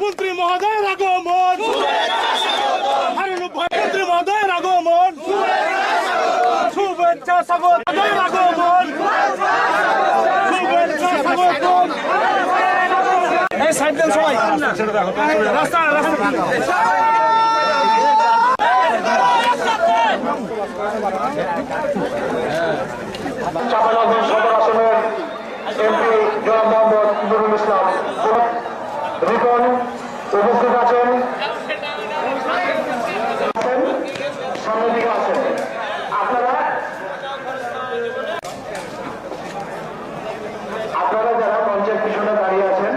মন্ত্রী মহোদয়ের আগমন, মন্ত্রী মহোদয়ের আগমন, শুভেচ্ছা স্বাগত আগমন, শুভেচ্ছা স্বাগত। এই সাইড দেন সবাই, রাস্তা রাস্তা। চাঁপাইনবাবগঞ্জ সদর আসনের এমপি জনাব মোহাম্মদ নুরুল ইসলাম রিপন উপস্থিত আছেন, সামনের দিকে আছেন। আপনারা যারা মঞ্চের পিছনে দাঁড়িয়ে আছেন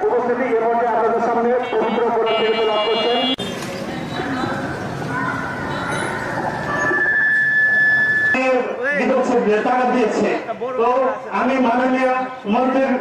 উপস্থিতি এর মধ্যে আপনাদের সামনে পবিত্র কোরআন থেকে লাভ করছেন। টাকা দিয়েছে, তো আমি মাননীয় মন্ত্রীর